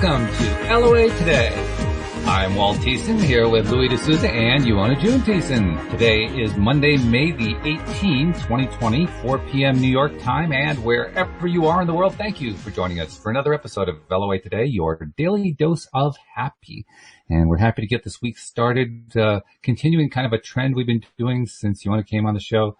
Welcome to LOA Today. I'm Walt Thiessen here with Louis D'Souza and Ioana June Thiessen. Today is Monday, May the 18th, 2020, 4 p.m. New York time, and wherever you are in the world, thank you for joining us for another episode of LOA Today, your daily dose of happy. And we're happy to get this week started, continuing kind of a trend we've been doing since Ioana came on the show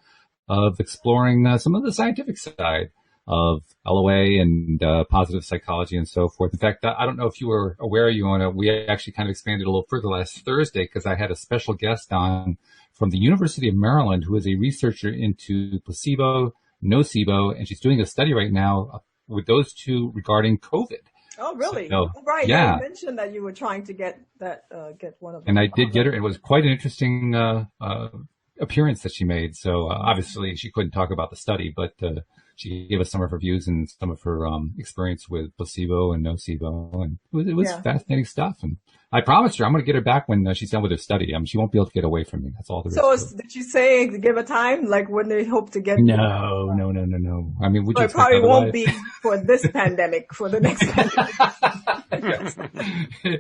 of exploring some of the scientific side of LOA and positive psychology and so forth. In fact, I don't know if you were aware, Ioana, we actually kind of expanded a little further last Thursday because I had a special guest on from the University of Maryland who is a researcher into placebo, nocebo, and she's doing a study right now with those two regarding COVID. Oh, really? So, oh, right. Yeah. You mentioned that you were trying to get one of them. And I did get her. It was quite an interesting appearance that she made. So obviously she couldn't talk about the study, but she gave us some of her views and some of her experience with placebo and nocebo, and it was fascinating stuff. And I promised her I'm going to get her back when she's done with her study. She won't be able to get away from me. That's all there is. So did you say give a time, like when they hope to get? No. I mean, would you? It probably won't be for this pandemic. For the next pandemic. Yes.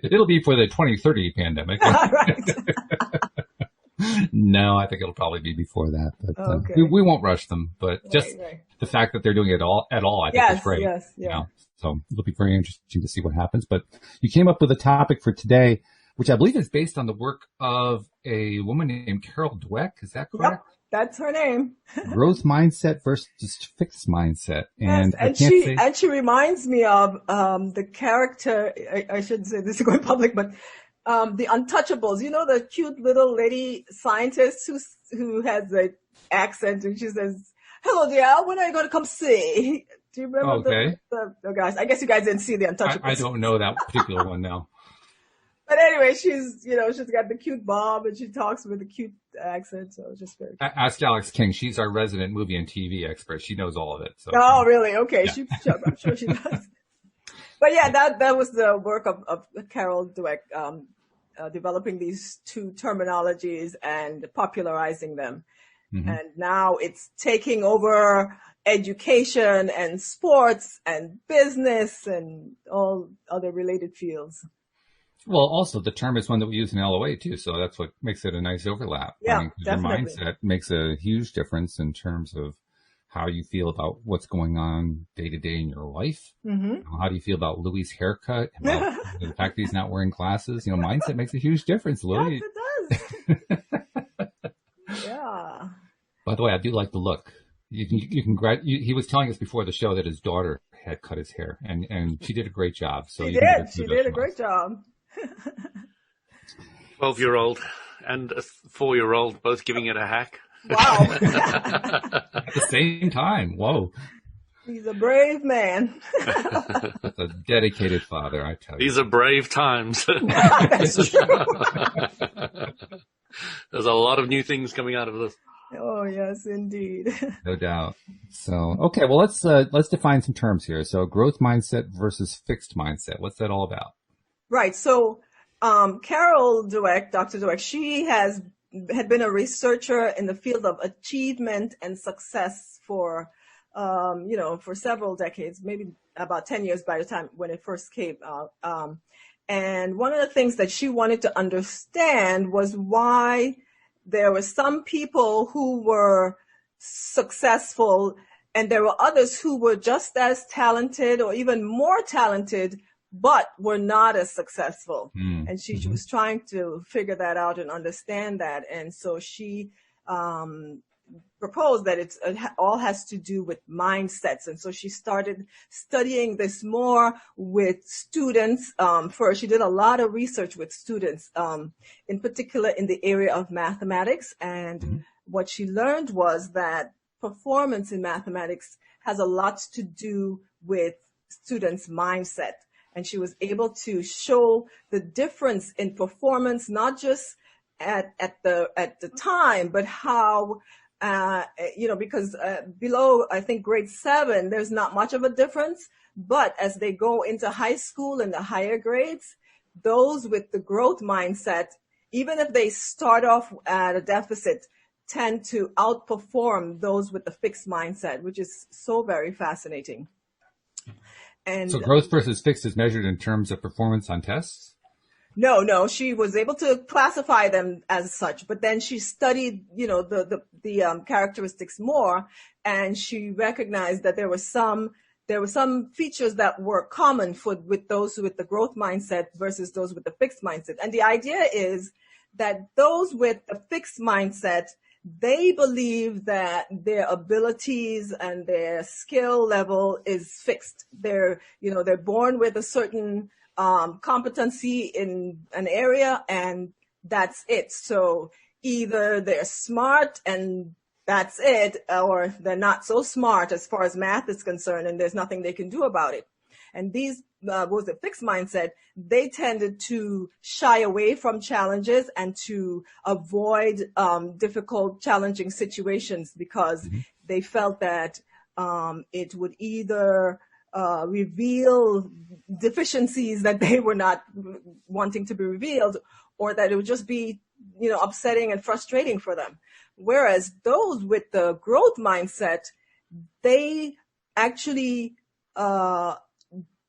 It'll be for the 2030 pandemic. Right. No, I think it'll probably be before that. But okay. we won't rush them. But just the fact that they're doing it at all, I think is great. Yes. You know? So it'll be very interesting to see what happens. But you came up with a topic for today, which I believe is based on the work of a woman named Carol Dweck. Is that correct? Yep, that's her name. Growth mindset versus fixed mindset. And yes, she reminds me of the character. I shouldn't say this is going public, but. The Untouchables, you know, the cute little lady scientist who has an accent and she says, "Hello, dear, when are you going to come see?" Do you remember the guys? I guess you guys didn't see the Untouchables. I don't know that particular one now. But anyway, she's got the cute bob and she talks with a cute accent, so it's just very cute. Ask Alex King. She's our resident movie and TV expert. She knows all of it. So. Oh, really? Okay. Yeah. I'm sure she does. But yeah, that was the work of Carol Dweck, developing these two terminologies and popularizing them. Mm-hmm. And now it's taking over education and sports and business and all other related fields. Well, also the term is one that we use in LOA too, so that's what makes it a nice overlap. Yeah, I mean, definitely. Your mindset makes a huge difference in terms of how you feel about what's going on day to day in your life. Mm-hmm. How do you feel about Louis' haircut? About the fact that he's not wearing glasses? Mindset makes a huge difference, Louis. Yes, it does. Yeah. By the way, I do like the look. He was telling us before the show that his daughter had cut his hair, and she did a great job. So she did a great job. 12-year-old and a 4-year-old both giving it a hack. Wow. At the same time. Whoa. He's a brave man. That's a dedicated father, I tell you. These are brave times. That's true. There's a lot of new things coming out of this. Oh, yes, indeed. No doubt. So, okay, well, let's define some terms here. So growth mindset versus fixed mindset. What's that all about? Right. So, Carol Dweck, Dr. Dweck, she had been a researcher in the field of achievement and success for several decades, maybe about 10 years by the time when it first came out. And one of the things that she wanted to understand was why there were some people who were successful and there were others who were just as talented or even more talented, but were not as successful. And she was trying to figure that out and understand that. And so she proposed that it all has to do with mindsets. And so she started studying this more with students. First, she did a lot of research with students, in particular in the area of mathematics. And what she learned was that performance in mathematics has a lot to do with students' mindset. And she was able to show the difference in performance, not just at the time, but how, because below, I think grade 7, there's not much of a difference. But as they go into high school and the higher grades, those with the growth mindset, even if they start off at a deficit, tend to outperform those with the fixed mindset, which is so very fascinating. And So growth versus fixed is measured in terms of performance on tests? no, she was able to classify them as such, but then she studied, the characteristics more, and she recognized that there were some features that were common with those with the growth mindset versus those with the fixed mindset. And the idea is that those with the fixed mindset, they believe that their abilities and their skill level is fixed. They're born with a certain competency in an area, and that's it. So either they're smart and that's it, or they're not so smart as far as math is concerned, and there's nothing they can do about it. And these was a fixed mindset. They tended to shy away from challenges and to avoid difficult, challenging situations because they felt that it would either reveal deficiencies that they were not wanting to be revealed, or that it would just be, upsetting and frustrating for them. Whereas those with the growth mindset, they actually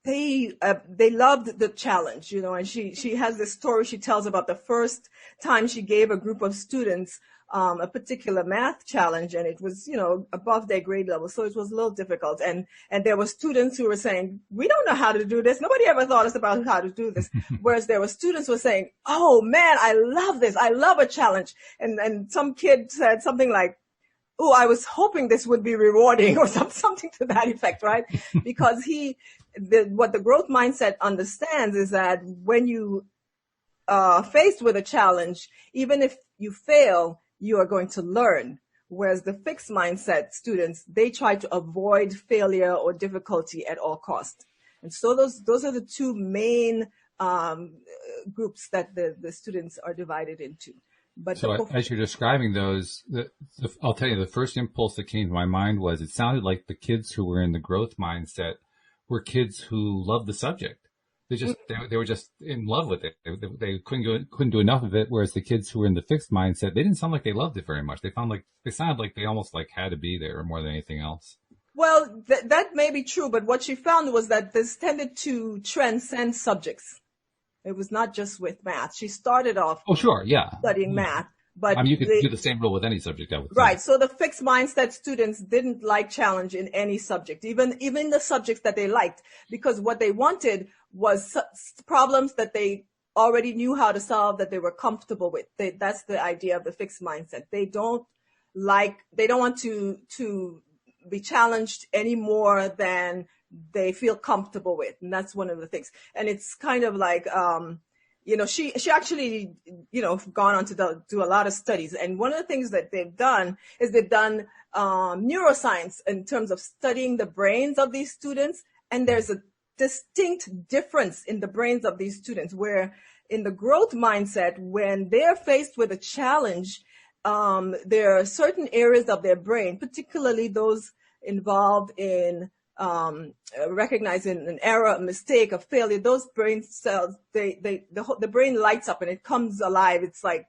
they loved the challenge, and she has this story she tells about the first time she gave a group of students a particular math challenge, and it was, above their grade level. So it was a little difficult. And there were students who were saying, we don't know how to do this. Nobody ever thought us about how to do this. Whereas there were students who were saying, oh man, I love this. I love a challenge. And some kid said something like, oh, I was hoping this would be rewarding, or something to that effect, right? Because what the growth mindset understands is that when you faced with a challenge, even if you fail, you are going to learn. Whereas the fixed mindset students, they try to avoid failure or difficulty at all costs. And so those are the two main groups that the students are divided into. But so as you're describing those, I'll tell you, the first impulse that came to my mind was it sounded like the kids who were in the growth mindset were kids who loved the subject. They were just in love with it. They couldn't do enough of it. Whereas the kids who were in the fixed mindset, they didn't sound like they loved it very much. They sounded like they almost like had to be there more than anything else. Well, that may be true, but what she found was that this tended to transcend subjects. It was not just with math. She started off studying math. But you could do the same rule with any subject, I would think. Right. So the fixed mindset students didn't like challenge in any subject, even the subjects that they liked, because what they wanted was problems that they already knew how to solve, that they were comfortable with. That's the idea of the fixed mindset. They don't want to be challenged any more than they feel comfortable with. And that's one of the things. And it's kind of like, she actually, gone on to do a lot of studies. And one of the things that they've done is neuroscience in terms of studying the brains of these students. And there's a distinct difference in the brains of these students, where in the growth mindset, when they're faced with a challenge, there are certain areas of their brain, particularly those involved in recognizing an error, a mistake, a failure. Those brain cells, the brain lights up and it comes alive. It's like,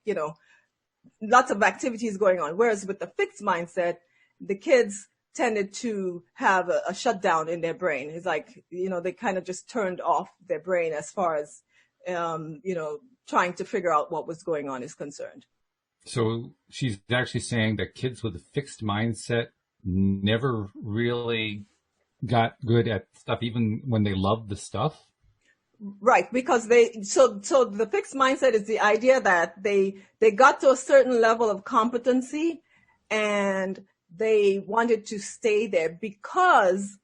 lots of activities going on. Whereas with the fixed mindset, the kids tended to have a shutdown in their brain. It's like, they kind of just turned off their brain as far as, trying to figure out what was going on is concerned. So she's actually saying that kids with a fixed mindset never really got good at stuff, even when they loved the stuff. Right, because so the fixed mindset is the idea that they got to a certain level of competency and they wanted to stay there, because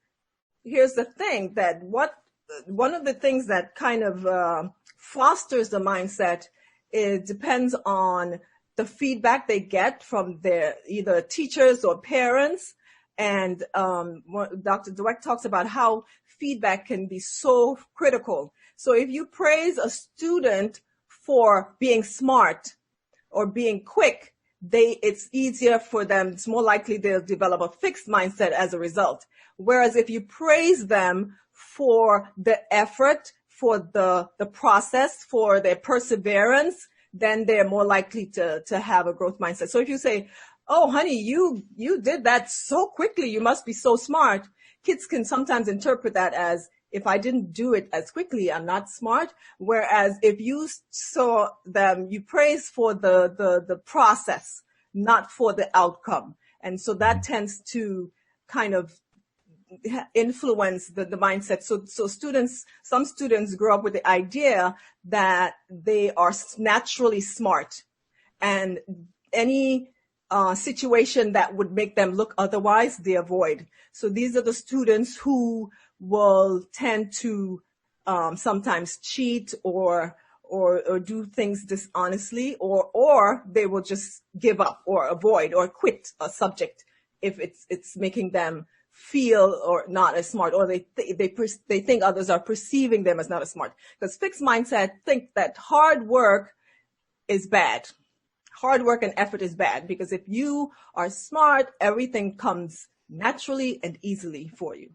here's the thing, that one of the things that kind of fosters the mindset, it depends on the feedback they get from their either teachers or parents. And Dr. Dweck talks about how feedback can be so critical. So if you praise a student for being smart or being quick, it's easier for them. It's more likely they'll develop a fixed mindset as a result. Whereas if you praise them for the effort, for the process, for their perseverance, then they're more likely to have a growth mindset. So if you say, oh, honey, you did that so quickly, you must be so smart, kids can sometimes interpret that as if I didn't do it as quickly, I'm not smart. Whereas if you saw them, you praise for the process, not for the outcome. And so that tends to kind of influence the mindset. So some students grow up with the idea that they are naturally smart, and any situation that would make them look otherwise, they avoid. So these are the students who will tend to sometimes cheat or do things dishonestly, or they will just give up or avoid or quit a subject if it's making them feel or not as smart, or they think others are perceiving them as not as smart. Because fixed mindset think that hard work is bad. Hard work and effort is bad, because if you are smart, everything comes naturally and easily for you.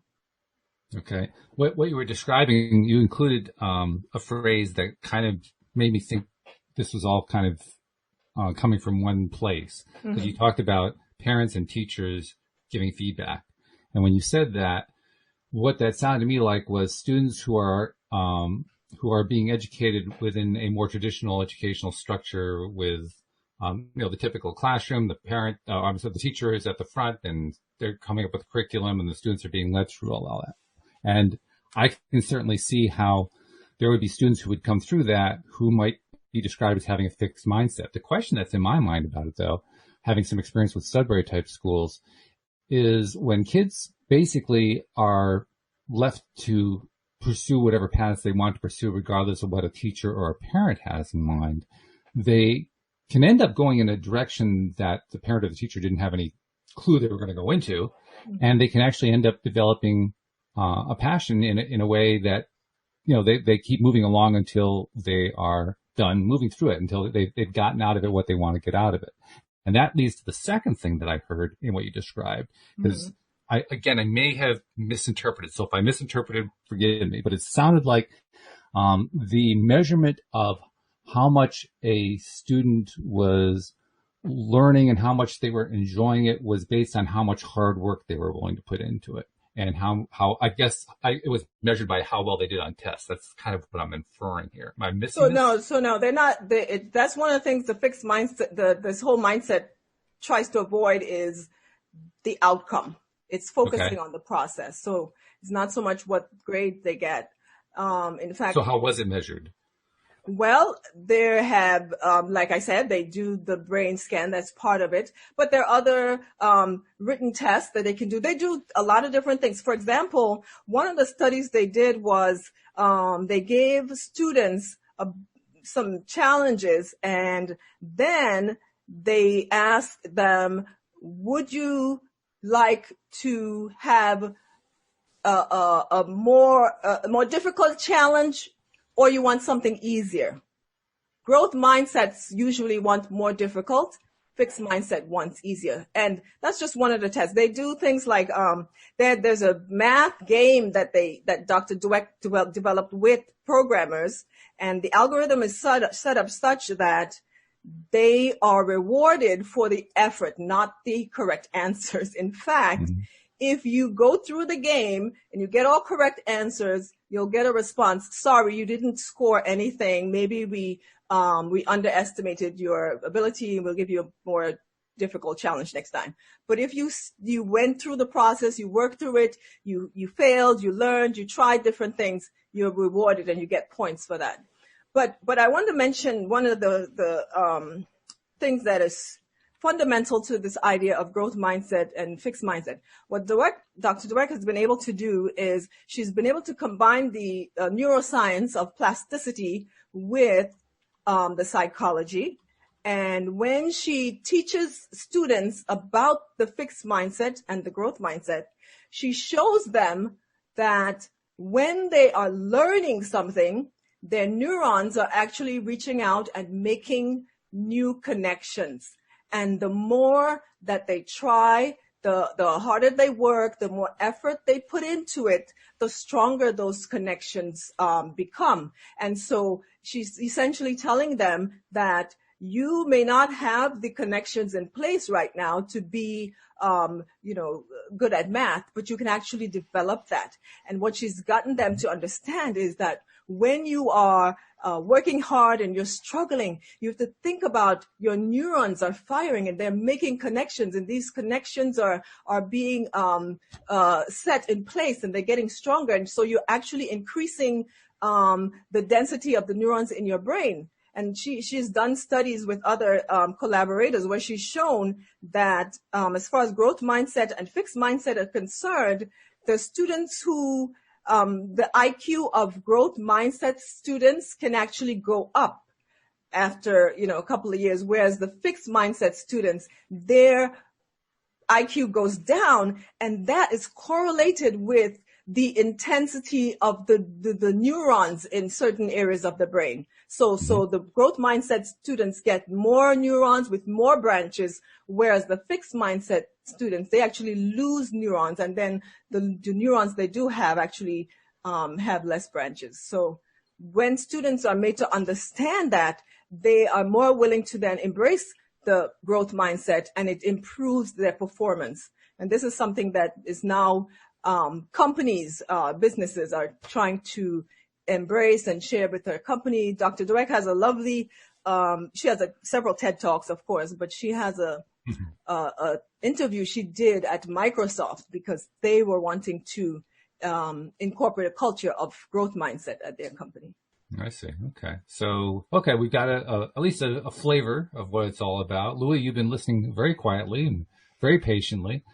Okay. What you were describing, you included a phrase that kind of made me think this was all kind of coming from one place. Because you talked about parents and teachers giving feedback. And when you said that, what that sounded to me like was students who are being educated within a more traditional educational structure with, the typical classroom, the teacher is at the front and they're coming up with a curriculum and the students are being led through all that. And I can certainly see how there would be students who would come through that who might be described as having a fixed mindset. The question that's in my mind about it, though, having some experience with Sudbury type schools, is when kids basically are left to pursue whatever paths they want to pursue, regardless of what a teacher or a parent has in mind, they can end up going in a direction that the parent or the teacher didn't have any clue they were going to go into. And they can actually end up developing a passion in a way that, they keep moving along until they are done moving through it, until they've gotten out of it what they want to get out of it. And that leads to the second thing that I heard in what you described, because I may have misinterpreted. So if I misinterpreted, forgive me, but it sounded like the measurement of how much a student was learning and how much they were enjoying it was based on how much hard work they were willing to put into it. And how it was measured by how well they did on tests. That's kind of what I'm inferring here. Am I missing this? So no, they're not. That's one of the things the fixed mindset, this whole mindset tries to avoid is the outcome. It's focusing on the process. So it's not so much what grade they get. In fact. So how was it measured? Well, there have, like I said, they do the brain scan. That's part of it. But there are other written tests that they can do. They do a lot of different things. For example, one of the studies they did was they gave students some challenges, and then they asked them, would you like to have a more difficult challenge, or you want something easier? Growth mindsets usually want more difficult. Fixed mindset wants easier. And that's just one of the tests. They do things like, there's a math game that Dr. Dweck developed with programmers. And the algorithm is set up such that they are rewarded for the effort, not the correct answers. In fact, if you go through the game and you get all correct answers, you'll get a response. Sorry, you didn't score anything. Maybe we underestimated your ability, and we'll give you a more difficult challenge next time. But if you went through the process, you worked through it, you failed, you learned, you tried different things, you're rewarded and you get points for that. But I want to mention one of the things that is fundamental to this idea of growth mindset and fixed mindset. What Dr. Dweck has been able to do is she's been able to combine the neuroscience of plasticity with the psychology. And when she teaches students about the fixed mindset and the growth mindset, she shows them that when they are learning something, their neurons are actually reaching out and making new connections. And the more that they try, the harder they work, the more effort they put into it, the stronger those connections become. And so she's essentially telling them that you may not have the connections in place right now to be, good at math, but you can actually develop that. And what she's gotten them to understand is that when you are working hard and you're struggling, you have to think about your neurons are firing and they're making connections, and these connections are being set in place and they're getting stronger. And so you're actually increasing the density of the neurons in your brain. And she's done studies with other collaborators where she's shown that as far as growth mindset and fixed mindset are concerned, the students who the IQ of growth mindset students can actually go up after, a couple of years, whereas the fixed mindset students, their IQ goes down, and that is correlated with the intensity of the neurons in certain areas of the brain. So the growth mindset students get more neurons with more branches, whereas the fixed mindset students, they actually lose neurons, and then the neurons they do have actually have less branches. So when students are made to understand that, they are more willing to then embrace the growth mindset, and it improves their performance. And this is something that is now companies, businesses are trying to embrace and share with their company. Dr. Dweck has a lovely, she has several TED Talks, of course, but she has a interview she did at Microsoft because they were wanting to incorporate a culture of growth mindset at their company. I see. Okay. So, we've got at least a flavor of what it's all about. Louis, you've been listening very quietly and very patiently.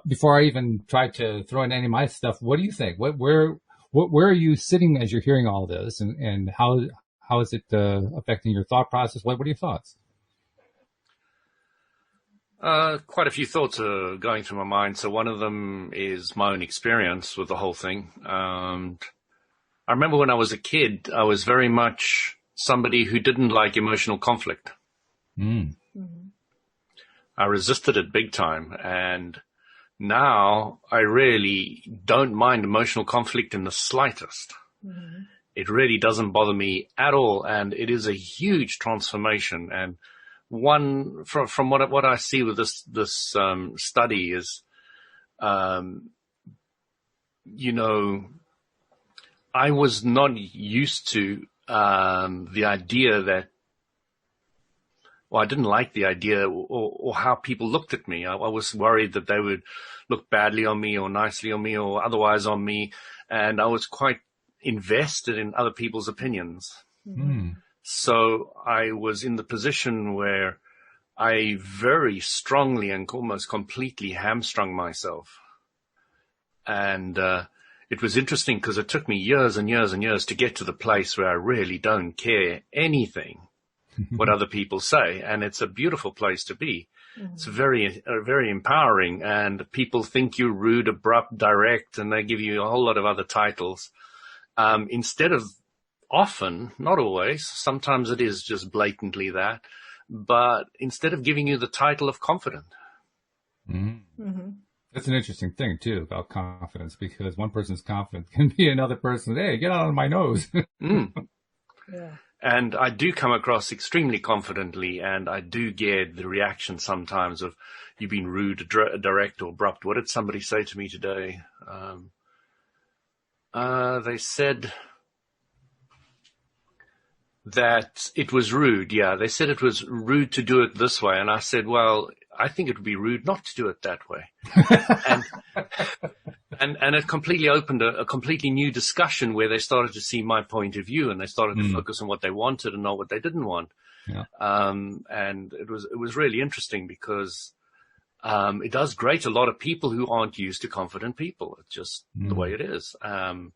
Before I even try to throw in any of my stuff, what do you think? Where are you sitting as you're hearing all this, and how is it affecting your thought process? What are your thoughts? Quite a few thoughts are going through my mind. So one of them is my own experience with the whole thing. I remember when I was a kid, I was very much somebody who didn't like emotional conflict. Mm-hmm. I resisted it big time. And now I really don't mind emotional conflict in the slightest. Mm-hmm. It really doesn't bother me at all. And it is a huge transformation. And one from what I see with this study is, I was not used to the idea that, I didn't like the idea or how people looked at me. I was worried that they would look badly on me or nicely on me or otherwise on me, and I was quite invested in other people's opinions. Mm. So I was in the position where I very strongly and almost completely hamstrung myself. And it was interesting because it took me years and years and years to get to the place where I really don't care anything what other people say. And it's a beautiful place to be. Mm-hmm. It's very empowering. And people think you're rude, abrupt, direct, and they give you a whole lot of other titles. Instead of often, not always, sometimes it is just blatantly that, but instead of giving you the title of confident. Mm-hmm. Mm-hmm. That's an interesting thing, too, about confidence, because one person's confident can be another person's, hey, get out of my nose. Mm. Yeah. And I do come across extremely confidently, and I do get the reaction sometimes of, you've been rude, direct, or abrupt. What did somebody say to me today? They said that it was rude. Yeah, they said it was rude to do it this way. And I said, well, I think it would be rude not to do it that way. and it completely opened a completely new discussion where they started to see my point of view, and they started to focus on what they wanted and not what they didn't want. Yeah. And it was really interesting because it does grate a lot of people who aren't used to confident people. It's just the way it is. And,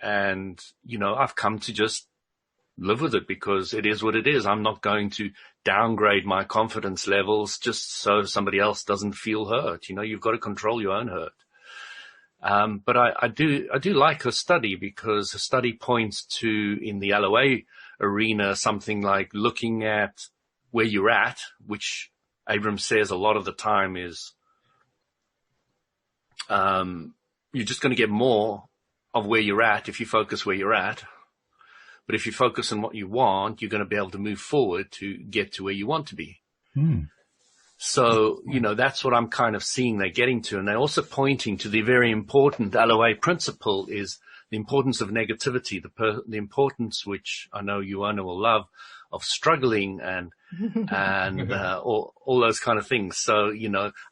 I've come to just live with it because it is what it is. I'm not going to downgrade my confidence levels just so somebody else doesn't feel hurt. You've got to control your own hurt. But I do like her study because her study points to, in the LOA arena, something like looking at where you're at, which Abrams says a lot of the time is, you're just going to get more of where you're at if you focus where you're at. But if you focus on what you want, you're going to be able to move forward to get to where you want to be. So, that's what I'm kind of seeing they're getting to. And they're also pointing to the very important LOA principle is the importance of negativity, the importance, which I know Ioana will love, of struggling and all those kind of things. So,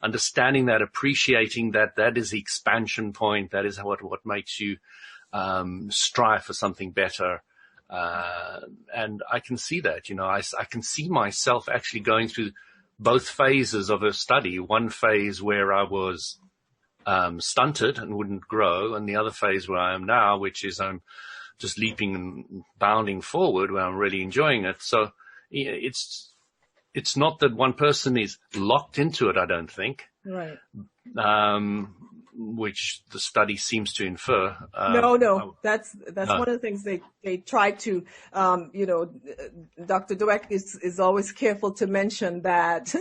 understanding that, appreciating that is the expansion point. That is what makes you strive for something better. And I can see that, I can see myself actually going through both phases of a study. One phase where I was stunted and wouldn't grow, and the other phase where I am now, which is I'm just leaping and bounding forward, where I'm really enjoying it. So it's not that one person is locked into it, I don't think. Right. Which the study seems to infer. No, that's one of the things they try to, Dr. Dweck is always careful to mention that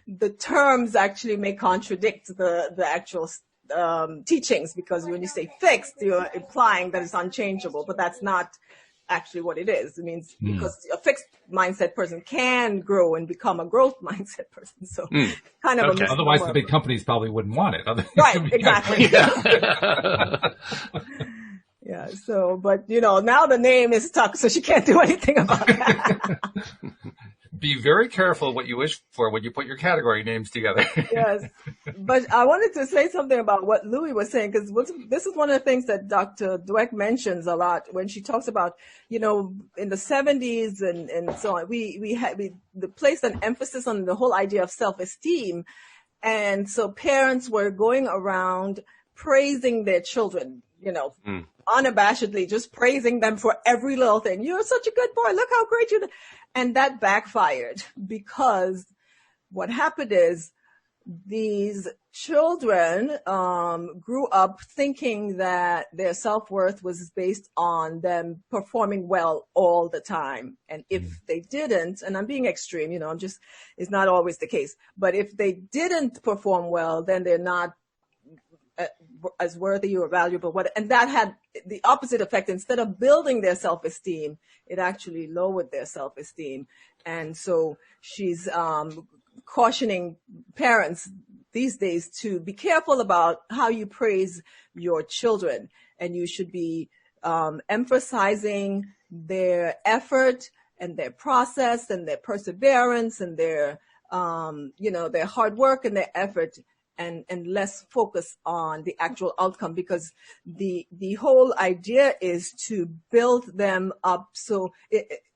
the terms actually may contradict the actual teachings, because when you say fixed, you're implying that it's unchangeable, but that's not actually what it is. It means because a fixed mindset person can grow and become a growth mindset person. So kind of okay. Otherwise the big companies probably wouldn't want it. Right, exactly. Yeah. So, but now the name is stuck, so she can't do anything about that. Be very careful what you wish for when you put your category names together. Yes. But I wanted to say something about what Louie was saying, because this is one of the things that Dr. Dweck mentions a lot when she talks about, in the 70s and so on, we placed an emphasis on the whole idea of self-esteem. And so parents were going around praising their children, unabashedly, just praising them for every little thing. You're such a good boy. Look how great you did. And that backfired, because what happened is these children grew up thinking that their self-worth was based on them performing well all the time. And if they didn't, and I'm being extreme, it's not always the case, but if they didn't perform well, then they're not as worthy or valuable. And that had the opposite effect. Instead of building their self-esteem, it actually lowered their self-esteem. And so she's cautioning parents these days to be careful about how you praise your children. And you should be emphasizing their effort and their process and their perseverance and their hard work and their effort, and less focus on the actual outcome, because the whole idea is to build them up. So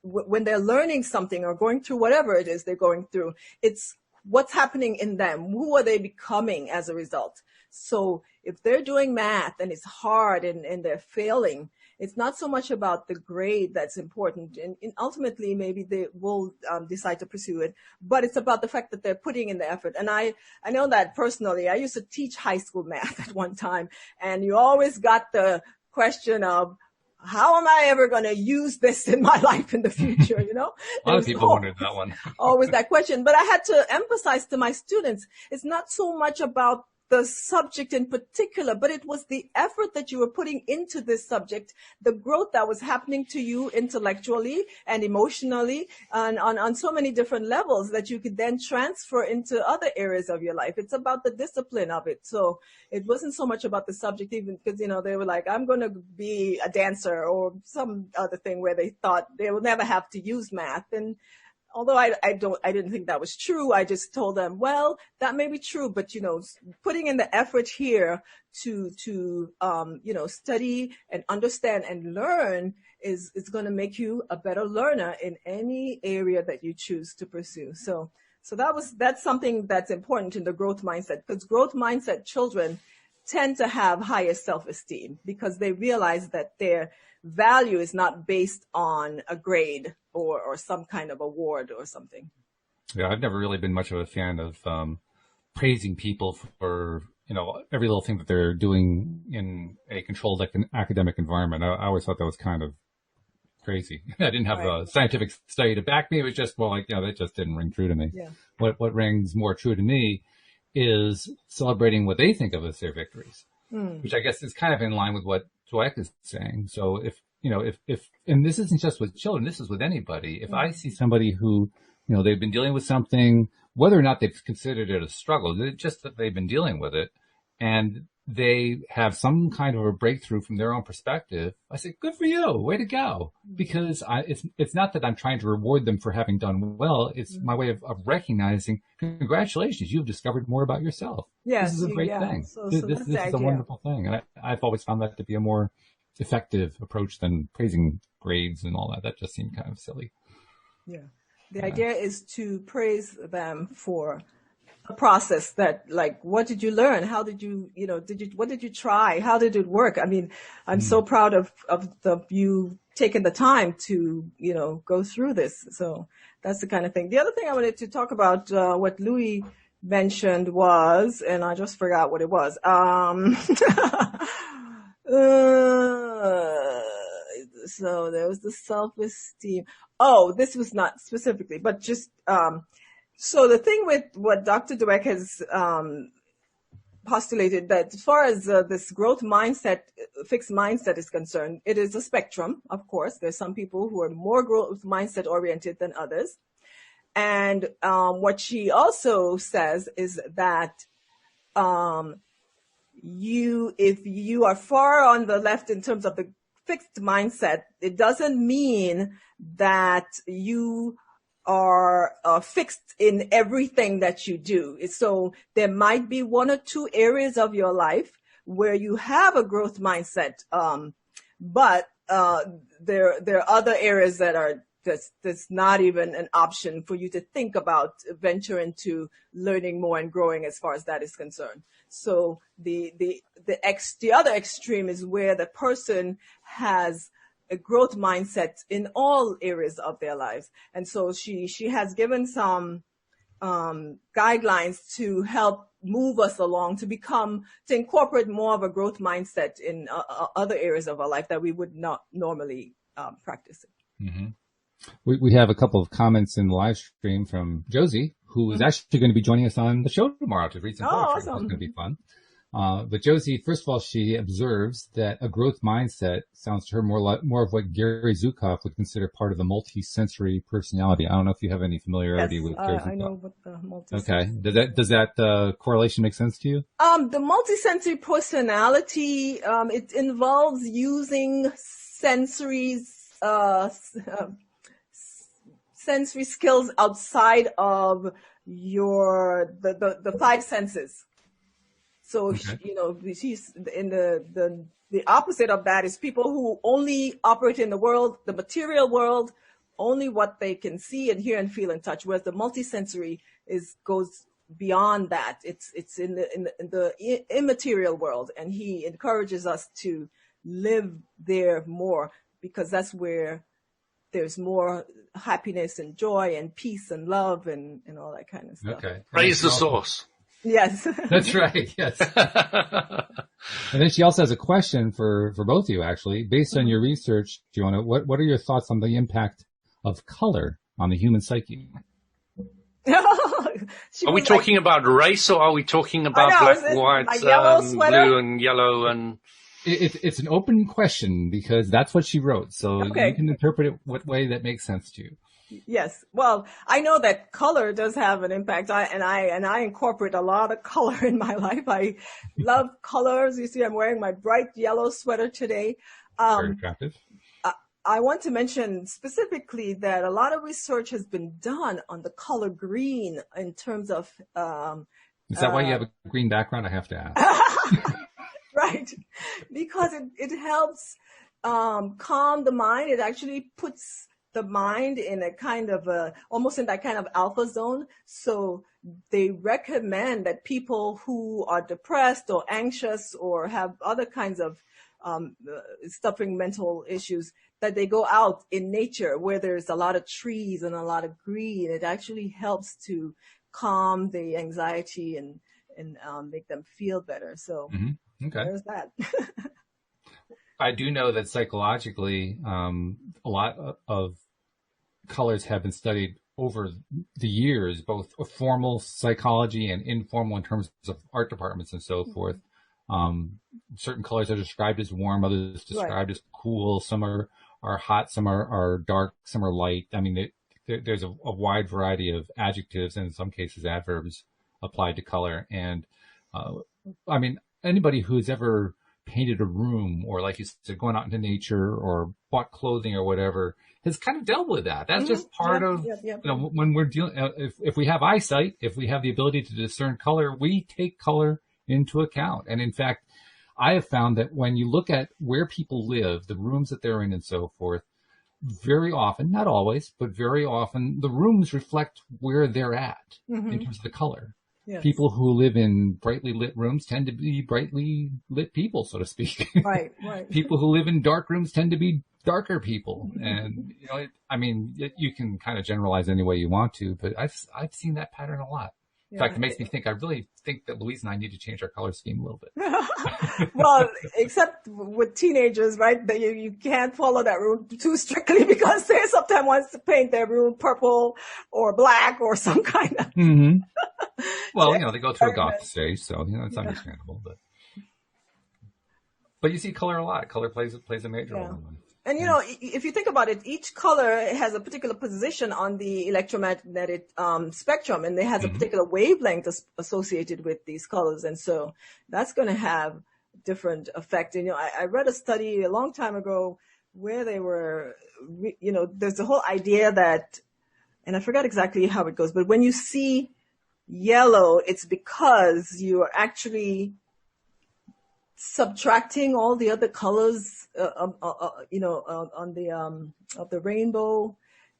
when they're learning something or going through whatever it is they're going through, it's what's happening in them. Who are they becoming as a result? So if they're doing math and it's hard and they're failing, it's not so much about the grade that's important, and ultimately maybe they will decide to pursue it, but it's about the fact that they're putting in the effort. And I know that personally. I used to teach high school math at one time, and you always got the question of, how am I ever going to use this in my life in the future? A lot of people wondered that one. Always that question. But I had to emphasize to my students, it's not so much about the subject in particular, but it was the effort that you were putting into this subject, the growth that was happening to you intellectually and emotionally, and on so many different levels that you could then transfer into other areas of your life. It's about the discipline of it. So it wasn't so much about the subject, even because, they were like, I'm going to be a dancer or some other thing where they thought they will never have to use math. And although I didn't think that was true, I just told them, well, that may be true, but putting in the effort here to study and understand and learn is going to make you a better learner in any area that you choose to pursue. So that's something that's important in the growth mindset, because growth mindset children tend to have higher self-esteem because they realize that their value is not based on a grade or some kind of award or something. Yeah, I've never really been much of a fan of praising people for every little thing that they're doing in a controlled academic environment. I always thought that was kind of crazy. I didn't have a scientific study to back me. It was just that just didn't ring true to me. Yeah. What rings more true to me is celebrating what they think of as their victories, which I guess is kind of in line with what Dweck is saying. So if and this isn't just with children, this is with anybody. If I see somebody who, they've been dealing with something, whether or not they've considered it a struggle, it's just that they've been dealing with it, and they have some kind of a breakthrough from their own perspective, I say, good for you, way to go. Because it's not that I'm trying to reward them for having done well. It's my way of recognizing, congratulations, you've discovered more about yourself. Yes, this is a great thing. So this is a wonderful thing. And I've always found that to be a more effective approach than praising grades and all that. That just seemed kind of silly. Yeah. The idea is to praise them for a process that, like, what did you learn? How did you, what did you try? How did it work? I mean, I'm so proud of you taking the time to, go through this. So that's the kind of thing. The other thing I wanted to talk about, what Louis mentioned was, and I just forgot what it was. So there was the self-esteem. Oh, this was not specifically, but just, so the thing with what Dr. Dweck has postulated, that as far as this growth mindset, fixed mindset is concerned, it is a spectrum, of course. There's some people who are more growth mindset oriented than others. And what she also says is that if you are far on the left in terms of the fixed mindset, it doesn't mean that you are fixed in everything that you do. So there might be one or two areas of your life where you have a growth mindset, but there are other areas that are that's not even an option for you to think about venture into learning more and growing as far as that is concerned. So the other extreme is where the person has a growth mindset in all areas of their lives. And so she has given some guidelines to help move us along to incorporate more of a growth mindset in other areas of our life that we would not normally practice. Mm-hmm. We have a couple of comments in the live stream from Josie, who is actually going to be joining us on the show tomorrow to read some poetry. Awesome. That's going to be fun. But Josie, first of all, she observes that a growth mindset sounds to her more of what Gary Zukav would consider part of the multi-sensory personality. I don't know if you have any familiarity with Gary Zukav. I know what the multi-sensory. Okay. Does that correlation make sense to you? The multi-sensory personality, it involves using sensory skills outside of the five senses. So, okay. She's in the opposite of that is people who only operate in the material world, only what they can see and hear and feel and touch. Whereas the multisensory goes beyond that. It's in the immaterial world, and he encourages us to live there more because that's where there's more happiness and joy and peace and love and all that kind of stuff. Okay. Praise the source. Yes. That's right. Yes. And then she also has a question for both of you, actually. Based on your research, Joanna, what are your thoughts on the impact of color on the human psyche? Are we talking about race, or are we talking about black, white, blue and yellow and... It's an open question because that's what she wrote. So you can interpret it what way that makes sense to you. Yes. Well, I know that color does have an impact. I incorporate a lot of color in my life. I love colors. You see, I'm wearing my bright yellow sweater today. Very attractive. I want to mention specifically that a lot of research has been done on the color green in terms of, is that why you have a green background? I have to ask. Right. Because it helps, calm the mind. It actually puts the mind in a kind of almost in that kind of alpha zone. So they recommend that people who are depressed or anxious or have other kinds of suffering mental issues, that they go out in nature where there's a lot of trees and a lot of green. It actually helps to calm the anxiety and make them feel better. So there's that. I do know that psychologically, a lot of colors have been studied over the years, both formal psychology and informal in terms of art departments and so forth. Certain colors are described as warm, others described as cool. Some are hot, some are dark, some are light. I mean, there's a wide variety of adjectives and in some cases adverbs applied to color. And, I mean, anybody who's ever painted a room or like you said, going out into nature or bought clothing or whatever has kind of dealt with that. That's just part of, you know, when we're dealing, if we have eyesight, if we have the ability to discern color, we take color into account. And in fact, I have found that when you look at where people live, the rooms that they're in and so forth, very often, not always, but very often, the rooms reflect where they're at in terms of the color. Yes. People who live in brightly lit rooms tend to be brightly lit people, so to speak. Right. People who live in dark rooms tend to be darker people. And, you know, you can kind of generalize any way you want to, but I've seen that pattern a lot. In fact, it makes me think, I really think that Louise and I need to change our color scheme a little bit. Well, except with teenagers, right? That you can't follow that rule too strictly because they sometimes want to paint their room purple or black or some kind of. Well, you know, they go through a goth stage, so, you know, it's understandable. But you see color a lot. Color plays a major role. And, you know, if you think about it, each color has a particular position on the electromagnetic spectrum, and it has a particular wavelength associated with these colors. And so that's going to have different effect. And, you know, I read a study a long time ago where they were, you know, there's the whole idea that, and I forgot exactly how it goes, but when you see yellow, it's because you are actually subtracting all the other colors, you know, on the of the rainbow,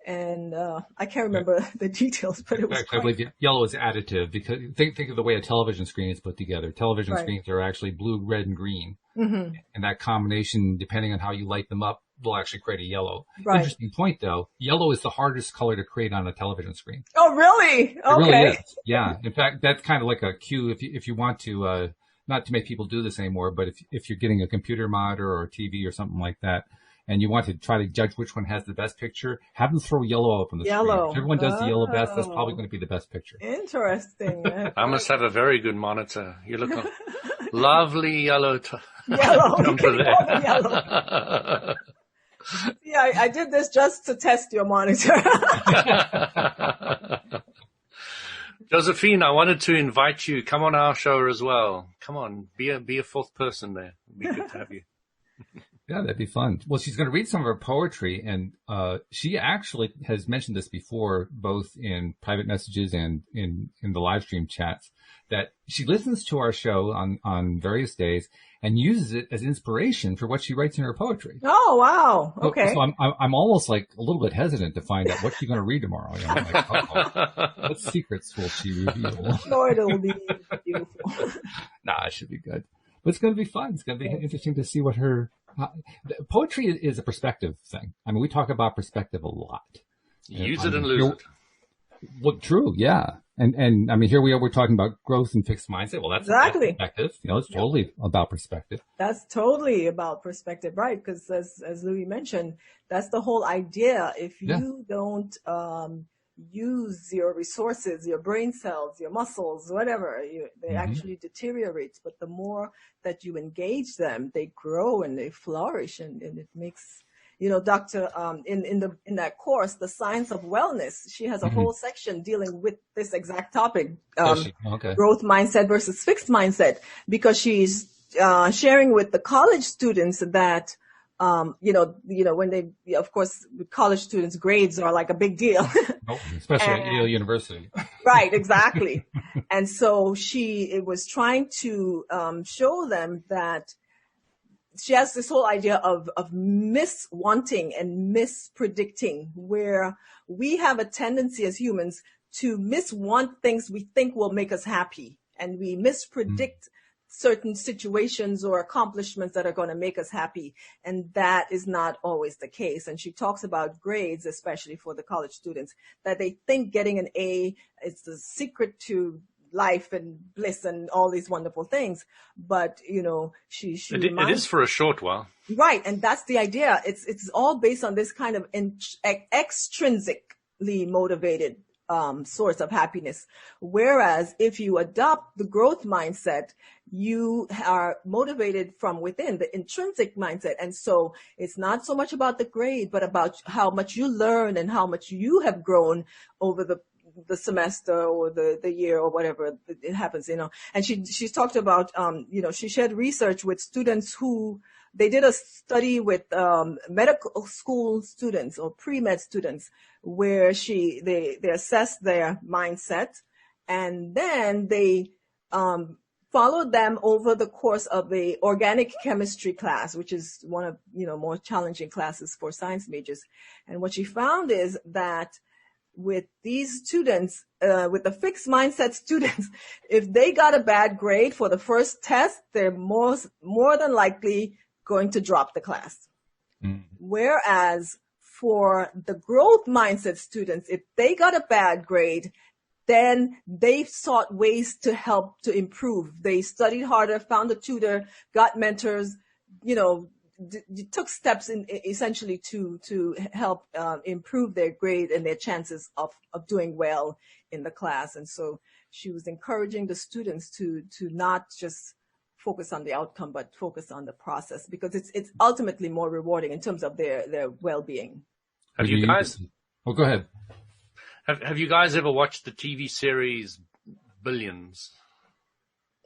and I can't remember the details, but it was. I believe yellow is additive because think of the way a television screen is put together. Television screens are actually blue, red, and green, and that combination, depending on how you light them up, will actually create a yellow. Interesting point, though. Yellow is the hardest color to create on a television screen. Oh, really? Okay. It really is. Yeah. In fact, that's kind of like a cue if you want to. Not to make people do this anymore, but if you're getting a computer monitor or a TV or something like that, and you want to try to judge which one has the best picture, have them throw yellow up on the screen. If everyone does the yellow best, that's probably going to be the best picture. Interesting. I must have a very good monitor. You look like lovely yellow. Yellow. Yellow. Yeah, I did this just to test your monitor. Josephine, I wanted to invite you. Come on our show as well. Come on, be a fourth person there. It'd be good to have you. Yeah, that'd be fun. Well, she's going to read some of her poetry, and she actually has mentioned this before, both in private messages and in the live stream chats, that she listens to our show on various days and uses it as inspiration for what she writes in her poetry. Oh, wow. Okay. So I'm almost like a little bit hesitant to find out what she's going to read tomorrow. You know, I'm like, what secrets will she reveal? Sure, it'll be beautiful. Nah, it should be good. But it's going to be fun. It's going to be interesting to see what poetry is a perspective thing. I mean, we talk about perspective a lot. Use it and lose it. Well, true, yeah. And I mean, here we are, we're talking about growth and fixed mindset. Well, that's perspective. You know, it's totally about perspective. That's totally about perspective, right? Because as Louis mentioned, that's the whole idea. If you don't use your resources, your brain cells, your muscles, whatever, they actually deteriorate. But the more that you engage them, they grow and they flourish, and it makes. You know, Dr. In that course, The Science of Wellness, she has a whole section dealing with this exact topic, growth mindset versus fixed mindset, because she's sharing with the college students that, you know, when they, of course, with college students, grades are like a big deal. Especially at Yale University. Right, exactly. And so she was trying to show them that she has this whole idea of miswanting and mispredicting, where we have a tendency as humans to miswant things we think will make us happy. And we mispredict certain situations or accomplishments that are going to make us happy. And that is not always the case. And she talks about grades, especially for the college students, that they think getting an A is the secret to life and bliss and all these wonderful things. But, you know, she it is for a short while. Right. And that's the idea. It's all based on this kind of extrinsically motivated source of happiness. Whereas if you adopt the growth mindset, you are motivated from within, the intrinsic mindset. And so it's not so much about the grade, but about how much you learn and how much you have grown over the semester or the year or whatever it happens, And she talked about, she shared research with students who, they did a study with medical school students or pre-med students where they assessed their mindset, and then they followed them over the course of the organic chemistry class, which is one of more challenging classes for science majors. And what she found is that with these students, with the fixed mindset students, if they got a bad grade for the first test, they're more than likely going to drop the class. Whereas for the growth mindset students, if they got a bad grade, then they sought ways to help to improve. They studied harder, found a tutor, got mentors, took steps essentially to help improve their grade and their chances of doing well in the class. And so she was encouraging the students to not just focus on the outcome, but focus on the process, because it's ultimately more rewarding in terms of their well-being. Have you guys? Oh, go ahead. Have you guys ever watched the TV series Billions?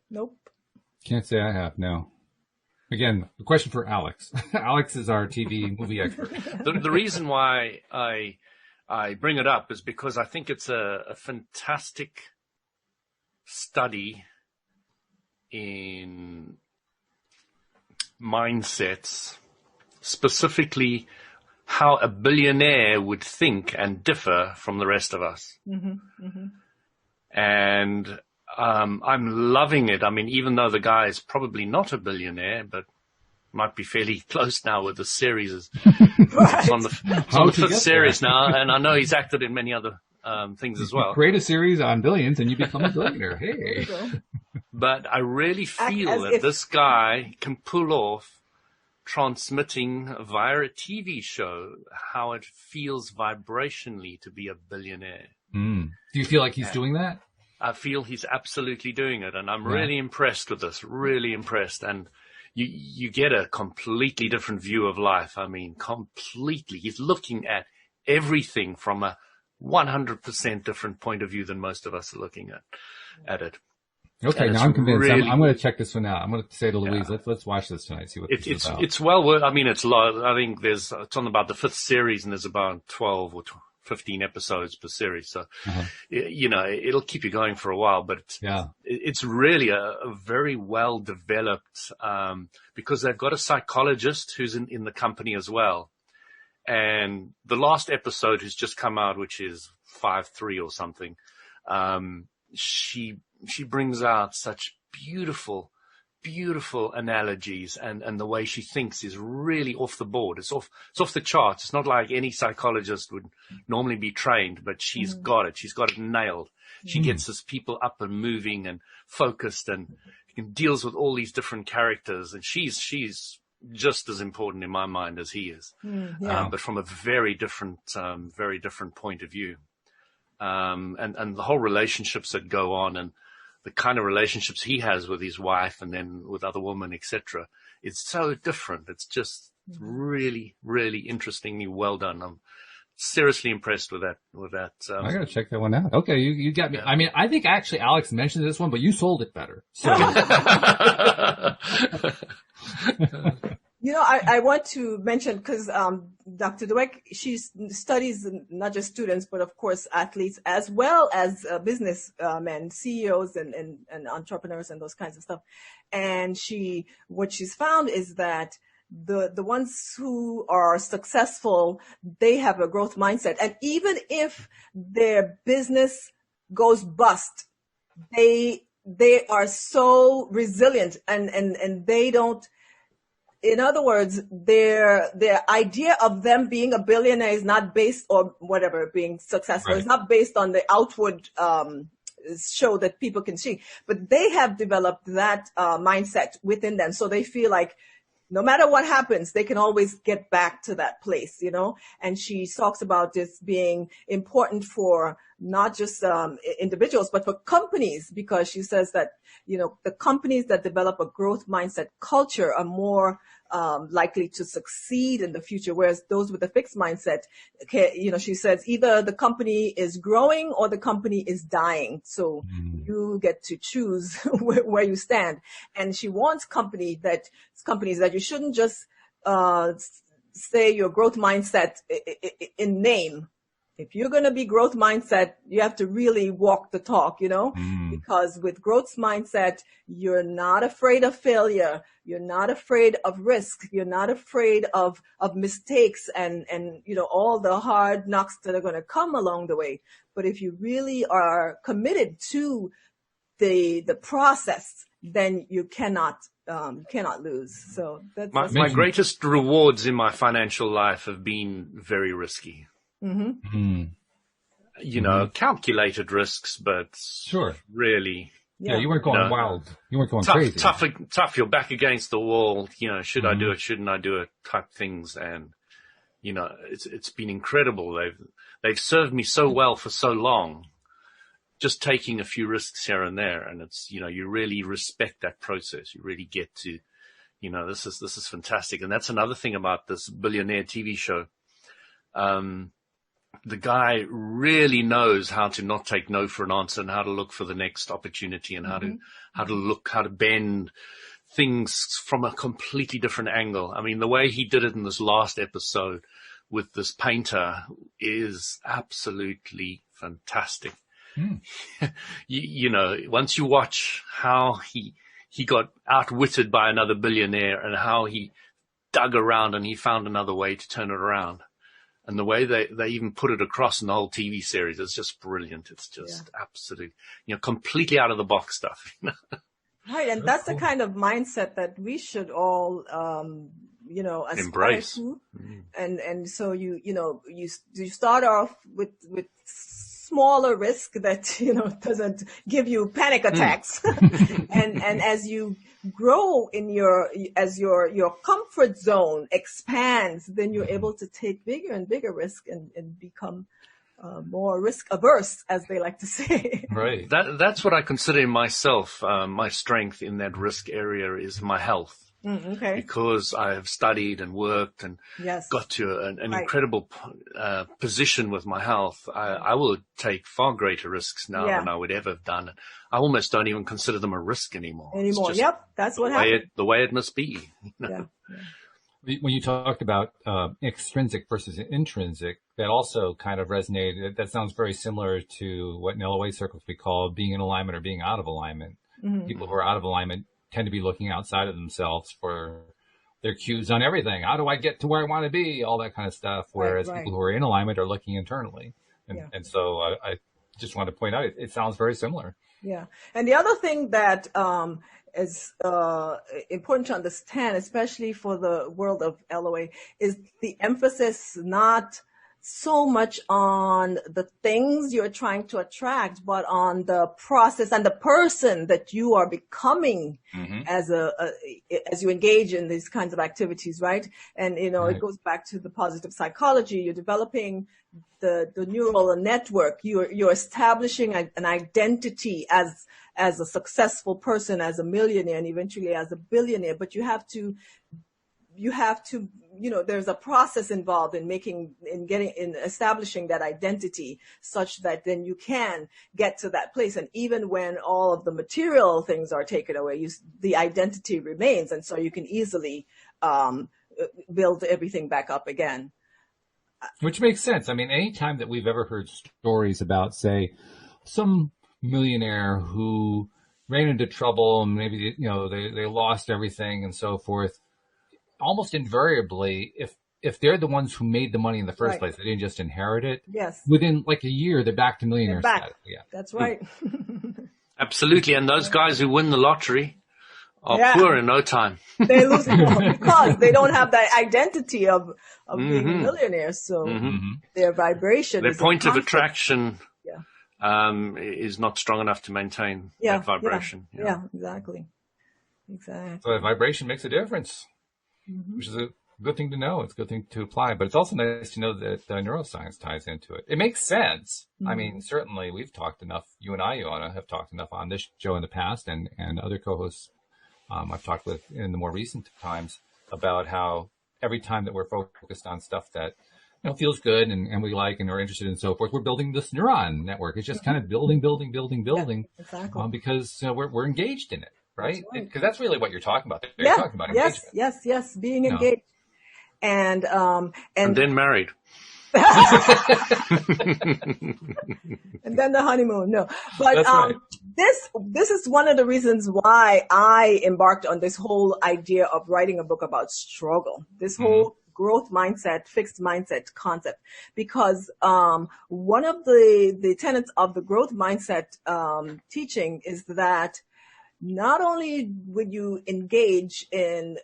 Nope. Can't say I have. No. Again, the question for Alex. Alex is our TV movie expert. The reason why I bring it up is because I think it's a fantastic study in mindsets, specifically how a billionaire would think and differ from the rest of us. Mm-hmm, mm-hmm. And I'm loving it. I mean, even though the guy is probably not a billionaire, but might be fairly close now with the series. It's on the fifth series now, and I know he's acted in many other things as well. Create a series on billions and you become a billionaire. Hey. But I really feel that this guy can pull off transmitting via a TV show how it feels vibrationally to be a billionaire. Do you feel like he's doing that? I feel he's absolutely doing it, and I'm really impressed with this, really impressed. And you get a completely different view of life. I mean, completely. He's looking at everything from a 100% different point of view than most of us are looking at it. Okay, now I'm convinced. Really, I'm going to check this one out. I'm going to say to Louise, let's watch this tonight, see what this is about. It's well worth. I mean, it's a lot. I think it's on about the fifth series, and there's about 12 or 15 episodes per series. So, it'll keep you going for a while. But it's really a very well developed because they've got a psychologist who's in the company as well. And the last episode who's just come out, which is 5-3 or something, she brings out such beautiful analogies, and the way she thinks is really off the board. It's off the charts. It's not like any psychologist would normally be trained, but she's got it. She's got it nailed. She gets us people up and moving and focused, and deals with all these different characters. And she's just as important in my mind as he is, but from a very different point of view. And the whole relationships that go on, and the kind of relationships he has with his wife and then with other women, etc. It's so different. It's just really, really interestingly well done. I'm seriously impressed with that. I gotta check that one out. Okay, you got me. I mean, I think actually Alex mentioned this one, but you sold it better. So. I want to mention, because Dr. Dweck, she studies not just students, but of course athletes, as well as businessmen, CEOs and entrepreneurs and those kinds of stuff. And what she's found is that the ones who are successful, they have a growth mindset. And even if their business goes bust, they are so resilient and they don't. In other words, their idea of them being a billionaire is not based, or whatever, being successful, is not based on the outward show that people can see. But they have developed that mindset within them. So they feel like no matter what happens, they can always get back to that place, you know. And she talks about this being important for not just individuals, but for companies, because she says that, you know, the companies that develop a growth mindset culture are more likely to succeed in the future, whereas those with a fixed mindset, you know, she says either the company is growing or the company is dying. So you get to choose where you stand. And she wants companies that you shouldn't just say your growth mindset in name. If you're going to be growth mindset, you have to really walk the talk, you know, because with growth mindset, you're not afraid of failure. You're not afraid of risk. You're not afraid of mistakes and, you know, all the hard knocks that are going to come along the way. But if you really are committed to the process, then you cannot lose. So that's my greatest rewards in my financial life have been very risky. You know, calculated risks, but sure, really, yeah, you weren't going wild. You weren't going crazy. Tough. You're back against the wall. You know, should I do it? Shouldn't I do it? Type things, and you know, it's been incredible. They've served me so well for so long. Just taking a few risks here and there, and it's, you know, you really respect that process. You really get to, you know, this is fantastic, and that's another thing about this billionaire TV show. The guy really knows how to not take no for an answer, and how to look for the next opportunity, and how to bend things from a completely different angle. I mean, the way he did it in this last episode with this painter is absolutely fantastic. You know, once you watch how he got outwitted by another billionaire, and how he dug around and he found another way to turn it around. And the way they even put it across in the whole TV series is just brilliant. It's just absolute, you know, completely out of the box stuff. You know? Right, and that's the kind of mindset that we should all, you know, embrace. To. And so you start off with smaller risk that, you know, doesn't give you panic attacks. and as you grow as your comfort zone expands, then you're able to take bigger and bigger risk and become more risk averse, as they like to say. Right. That's what I consider myself. My strength in that risk area is my health. Okay. Because I have studied and worked and got to an incredible position with my health, I will take far greater risks now than I would ever have done. I almost don't even consider them a risk anymore. Yep, that's what happened. The way it must be. You know? When you talked about extrinsic versus intrinsic, that also kind of resonated. That sounds very similar to what in LOA circles we call being in alignment or being out of alignment. People who are out of alignment tend to be looking outside of themselves for their cues on everything. How do I get to where I want to be? All that kind of stuff. Whereas people who are in alignment are looking internally. And so I just want to point out, it sounds very similar. Yeah. And the other thing that is important to understand, especially for the world of LOA, is the emphasis not so much on the things you're trying to attract, but on the process and the person that you are becoming as you engage in these kinds of activities, right? And, you know, it goes back to the positive psychology. You're developing the neural network. You're establishing an identity as a successful person, as a millionaire, and eventually as a billionaire. But you have to, you know, there's a process involved in establishing that identity such that then you can get to that place. And even when all of the material things are taken away, the identity remains. And so you can easily build everything back up again. Which makes sense. I mean, any time that we've ever heard stories about, say, some millionaire who ran into trouble and maybe, you know, they lost everything and so forth, almost invariably, if they're the ones who made the money in the first place, they didn't just inherit it. Yes. Within like a year, they're back to millionaire status. Yeah. That's right. Absolutely. And those guys who win the lottery are poor in no time. They lose it because they don't have that identity of being a millionaire. So their vibration, their point of attraction is not strong enough to maintain that vibration. Yeah, exactly. So that vibration makes a difference. which is a good thing to know. It's a good thing to apply, but it's also nice to know that neuroscience ties into it. It makes sense. I mean, certainly we've talked enough. You and I, Joanna, have talked enough on this show in the past, and other co-hosts I've talked with in the more recent times about how every time that we're focused on stuff that feels good and we like and are interested in and so forth, we're building this neuron network. It's just kind of building, Yeah, exactly. because we're engaged in it, right? That's right. Because that's really what you're talking about. You're talking about engagement. Yes, being engaged. And then married. And then the honeymoon. No, but That's right. this is one of the reasons why I embarked on this whole idea of writing a book about struggle. This whole growth mindset, fixed mindset concept, because one of the tenets of the growth mindset teaching is that not only would you engage in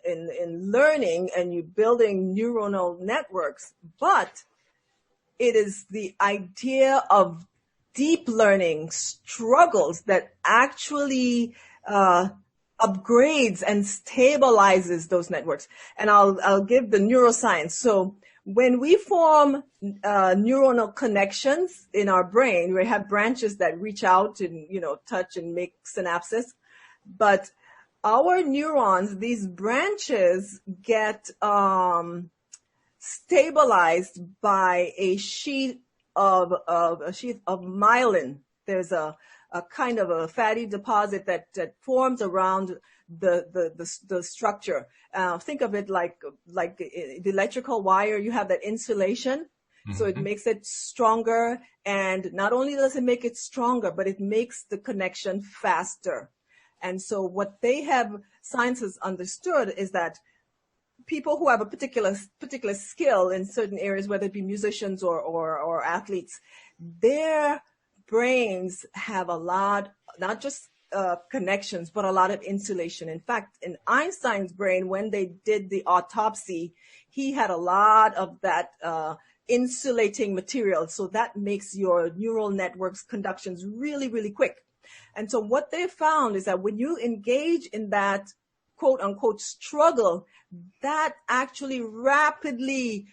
learning and you building neuronal networks, but it is the idea of deep learning struggles that actually upgrades and stabilizes those networks. And I'll give the neuroscience. So when we form neuronal connections in our brain, we have branches that reach out and touch and make synapses. But our neurons, these branches get stabilized by a sheet of myelin. There's a kind of a fatty deposit that forms around the structure. Think of it like the electrical wire. You have that insulation, so it makes it stronger. And not only does it make it stronger, but it makes the connection faster. And so what science has understood is that people who have a particular skill in certain areas, whether it be musicians or athletes, their brains have a lot, not just connections, but a lot of insulation. In fact, in Einstein's brain, when they did the autopsy, he had a lot of that insulating material. So that makes your neural networks conductions really, really quick. And so what they found is that when you engage in that quote unquote struggle, that actually rapidly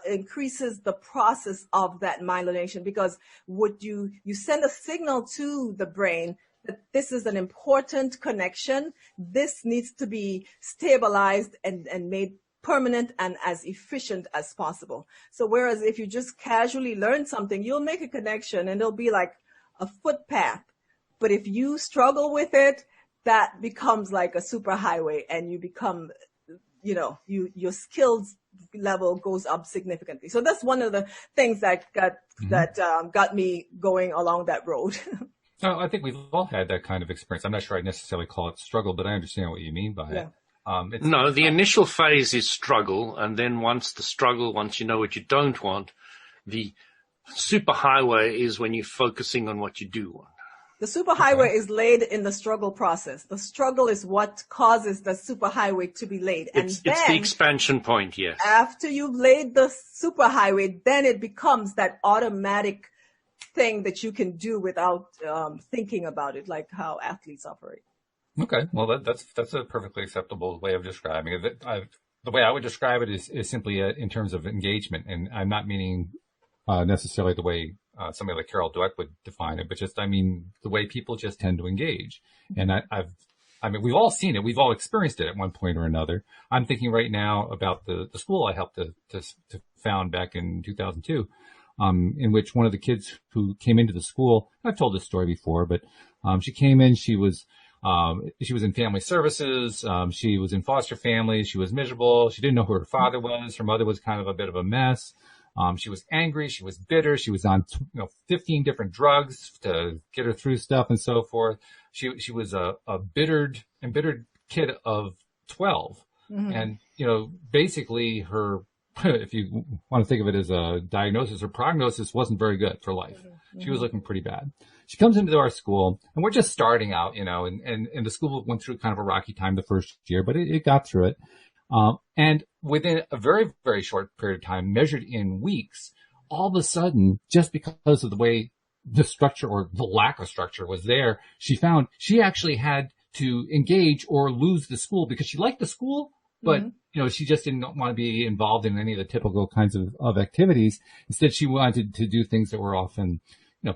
increases the process of that myelination, because what you send a signal to the brain that this is an important connection. This needs to be stabilized and made permanent and as efficient as possible. So whereas if you just casually learn something, you'll make a connection and it'll be like a footpath. But if you struggle with it, that becomes like a superhighway, and you become, your skills level goes up significantly. So that's one of the things that got me going along that road. Oh, I think we've all had that kind of experience. I'm not sure I'd necessarily call it struggle, but I understand what you mean by it. No, the initial phase is struggle, and then once you know what you don't want, the superhighway is when you're focusing on what you do want. The superhighway is laid in the struggle process. The struggle is what causes the superhighway to be laid. It's the expansion point, yes. After you've laid the superhighway, then it becomes that automatic thing that you can do without thinking about it, like how athletes operate. Okay, well that's a perfectly acceptable way of describing it. The way I would describe it is simply in terms of engagement, and I'm not meaning necessarily the way somebody like Carol Dweck would define it, but just, I mean, the way people just tend to engage. And we've all seen it. We've all experienced it at one point or another. I'm thinking right now about the school I helped to found back in 2002, in which one of the kids who came into the school, I've told this story before, but she came in, she was in family services. She was in foster families. She was miserable. She didn't know who her father was. Her mother was kind of a bit of a mess. She was angry. She was bitter. She was on 15 different drugs to get her through stuff and so forth. She was a embittered kid of 12. Mm-hmm. And, basically her, if you want to think of it as a diagnosis, her prognosis wasn't very good for life. Mm-hmm. She was looking pretty bad. She comes into our school, and we're just starting out, and the school went through kind of a rocky time the first year, but it got through it. And within a very, very short period of time, measured in weeks, all of a sudden, just because of the way the structure or the lack of structure was there, she found she actually had to engage or lose the school because she liked the school, but she just didn't want to be involved in any of the typical kinds of activities. Instead, she wanted to do things that were often,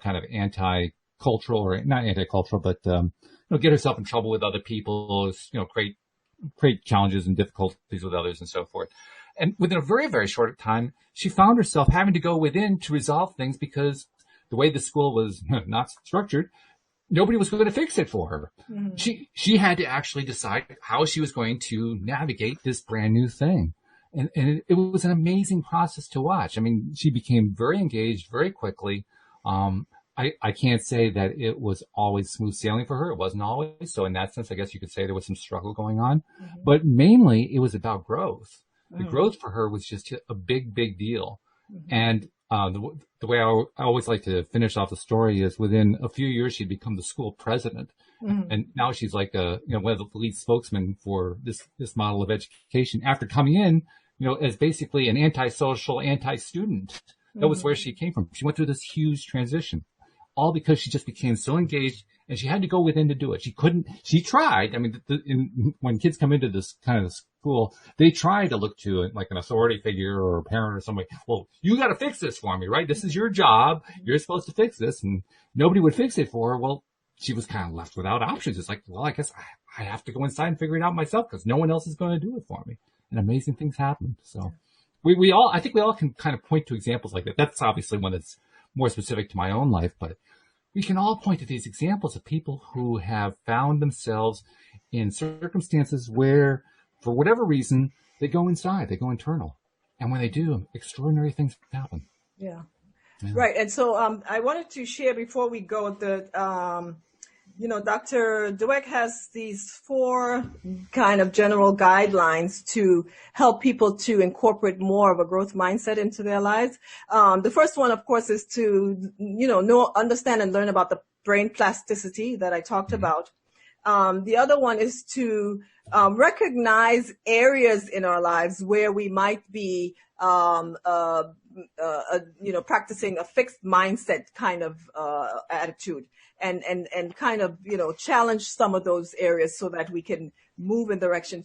kind of anti-cultural, or not anti-cultural, but, get herself in trouble with other people, create challenges and difficulties with others and so forth. And within a very, very short time, she found herself having to go within to resolve things because the way the school was not structured, nobody was going to fix it for her. Mm-hmm. She had to actually decide how she was going to navigate this brand new thing. And it was an amazing process to watch. I mean, she became very engaged very quickly. I can't say that it was always smooth sailing for her. It wasn't always. So in that sense, I guess you could say there was some struggle going on, mm-hmm. but mainly it was about growth. The growth for her was just a big, big deal. Mm-hmm. And the way I always like to finish off the story is within a few years, she'd become the school president. Mm-hmm. And now she's like one of the lead spokesmen for this model of education after coming in, as basically an antisocial, anti-student. That was where she came from. She went through this huge transition, all because she just became so engaged, and she had to go within to do it. She tried. I mean, when kids come into this kind of school, they try to look to it like an authority figure or a parent or somebody. Well, you got to fix this for me, right? This is your job. You're supposed to fix this. And nobody would fix it for her. Well, she was kind of left without options. It's like, well, I guess I have to go inside and figure it out myself because no one else is going to do it for me. And amazing things happened. So I think we all can kind of point to examples like that. That's obviously one that's more specific to my own life, but we can all point to these examples of people who have found themselves in circumstances where, for whatever reason, they go inside, they go internal. And when they do, extraordinary things happen. Yeah. Right. And so I wanted to share before we go that, Dr. Dweck has these 4 kind of general guidelines to help people to incorporate more of a growth mindset into their lives. The first one, of course, is to, understand and learn about the brain plasticity that I talked about. The other one is to recognize areas in our lives where we might be, practicing a fixed mindset kind of attitude. And kind of, challenge some of those areas so that we can move in direction,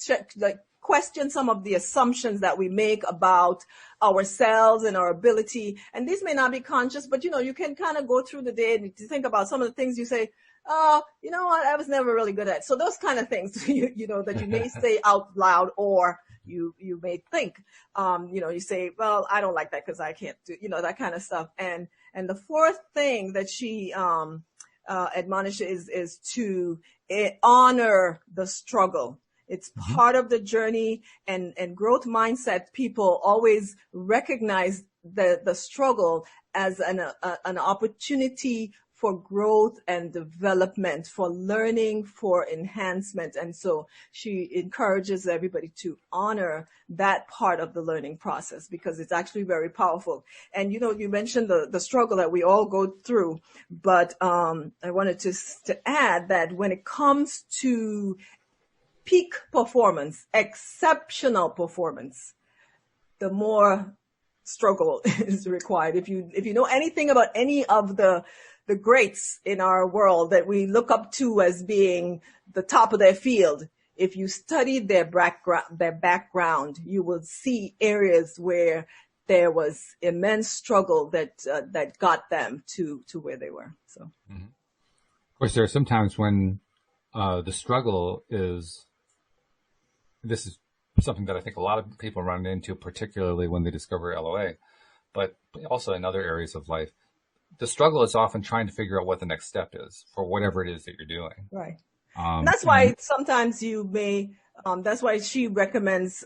question some of the assumptions that we make about ourselves and our ability. And these may not be conscious, but, you can kind of go through the day and to think about some of the things you say, oh, you know what, I was never really good at. So those kind of things, that you may say out loud or you may think, you say, well, I don't like that because I can't do, that kind of stuff. And the fourth thing that she, admonishes is to honor the struggle. It's part of the journey, and growth mindset people always recognize the struggle as an opportunity for growth and development, for learning, for enhancement. And so she encourages everybody to honor that part of the learning process because it's actually very powerful. And, you mentioned the struggle that we all go through, but I wanted to add that when it comes to peak performance, exceptional performance, the more struggle is required. If you know anything about any of the greats in our world that we look up to as being the top of their field, if you study their background, you will see areas where there was immense struggle that got them to where they were. So, mm-hmm. Of course, there are some times when the struggle is. This is something that I think a lot of people run into, particularly when they discover LOA, but also in other areas of life. The struggle is often trying to figure out what the next step is for whatever it is that you're doing. Right. That's why sometimes that's why she recommends,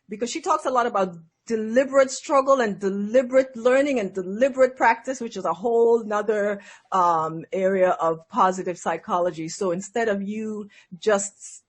because she talks a lot about deliberate struggle and deliberate learning and deliberate practice, which is a whole nother area of positive psychology. So instead of you just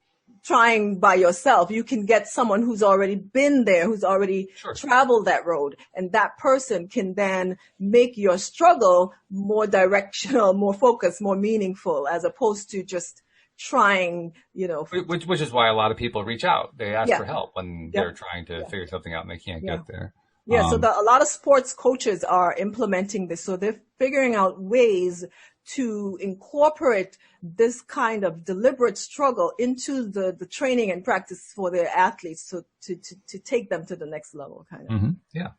trying by yourself, you can get someone who's already been there, who's already traveled that road. And that person can then make your struggle more directional, more focused, more meaningful, as opposed to just trying, Which is why a lot of people reach out. They ask for help when they're trying to figure something out and they can't get there. Yeah, so a lot of sports coaches are implementing this. So they're figuring out ways to incorporate this kind of deliberate struggle into the training and practice for their athletes to take them to the next level, kind of. Mm-hmm. Yeah.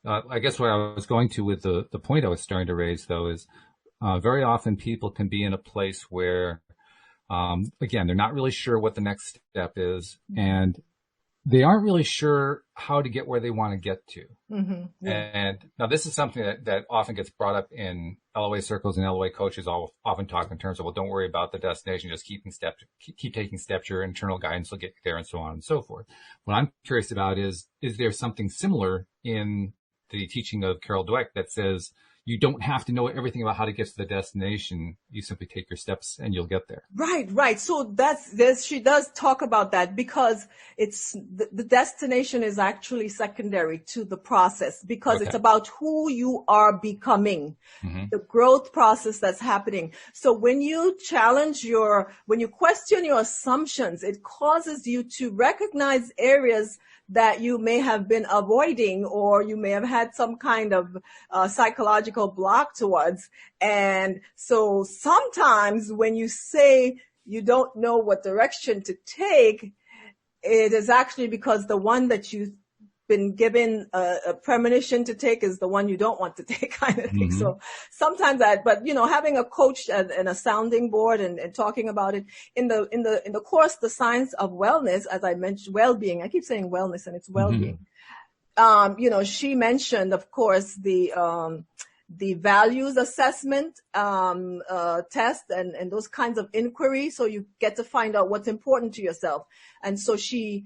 I guess where I was going to with the point I was starting to raise, though, is very often people can be in a place where, again, they're not really sure what the next step is, and they aren't really sure how to get where they want to get to. Mm-hmm. Yeah. And now this is something that often gets brought up in LOA circles, and LOA coaches often talk in terms of, well, don't worry about the destination, just keep taking steps, your internal guidance will get you there, and so on and so forth. What I'm curious about is there something similar in the teaching of Carol Dweck that says you don't have to know everything about how to get to the destination. You simply take your steps and you'll get there. Right. So she does talk about that, because it's the destination is actually secondary to the process, because It's about who you are becoming, the growth process that's happening. So when you when you question your assumptions, it causes you to recognize areas that you may have been avoiding, or you may have had some kind of psychological block towards. And so sometimes when you say you don't know what direction to take, it is actually because the one that you've been given a premonition to take is the one you don't want to take, kind of thing. So sometimes but having a coach and a sounding board and talking about it in the course, The Science of Wellness, as I mentioned, well-being, I keep saying wellness and it's well-being. She mentioned, of course, the values assessment test and those kinds of inquiries, so you get to find out what's important to yourself. And so she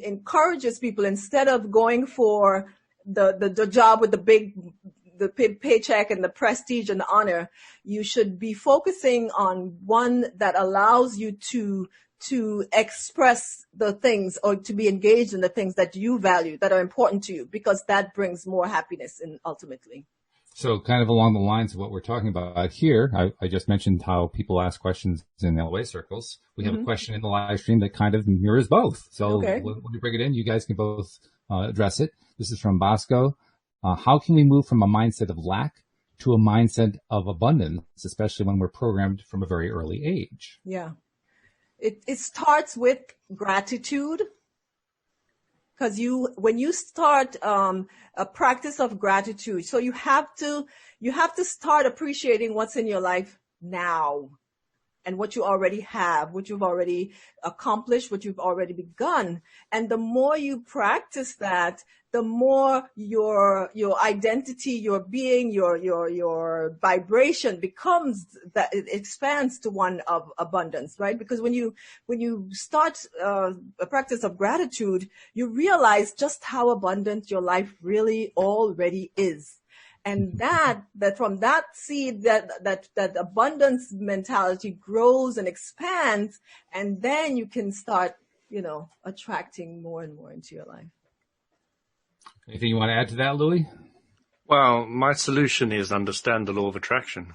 encourages people, instead of going for the job with the paycheck and the prestige and the honor, you should be focusing on one that allows you to express the things, or to be engaged in the things that you value, that are important to you, because that brings more happiness ultimately. So kind of along the lines of what we're talking about here, I just mentioned how people ask questions in LOA circles. We have a question in the live stream that kind of mirrors both. So when we bring it in, you guys can both address it. This is from Bosco. How can we move from a mindset of lack to a mindset of abundance, especially when we're programmed from a very early age? Yeah. It starts with gratitude. Because when you start a practice of gratitude, so you have to start appreciating what's in your life now, and what you already have, what you've already accomplished, what you've already begun. And the more you practice that, the more your identity, your being, your vibration becomes that, it expands to one of abundance, right? Because when you start a practice of gratitude, you realize just how abundant your life really already is. And that from that seed, that abundance mentality grows and expands, and then you can start, attracting more and more into your life. Anything you want to add to that, Louis? Well, my solution is understand the law of attraction.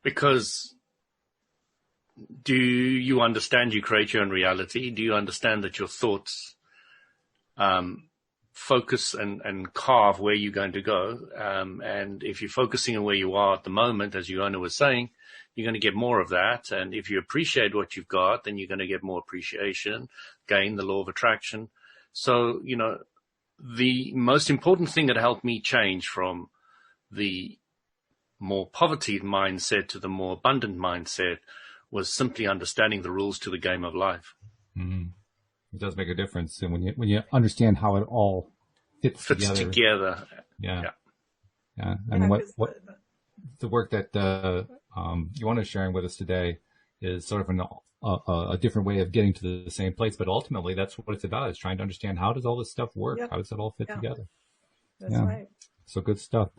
Because do you understand you create your own reality? Do you understand that your thoughts focus and carve where you're going to go? And if you're focusing on where you are at the moment, as Ioana was saying, you're going to get more of that. And if you appreciate what you've got, then you're going to get more appreciation, gain the law of attraction. So, the most important thing that helped me change from the more poverty mindset to the more abundant mindset was simply understanding the rules to the game of life. Mm-hmm. It does make a difference. And when you understand how it all fits together. Yeah. I mean, what the work that Ioana is sharing with us today is sort of a different way of getting to the same place, but ultimately that's what it's about, is trying to understand, how does all this stuff work? Yep. How does it all fit together? That's right. So good stuff.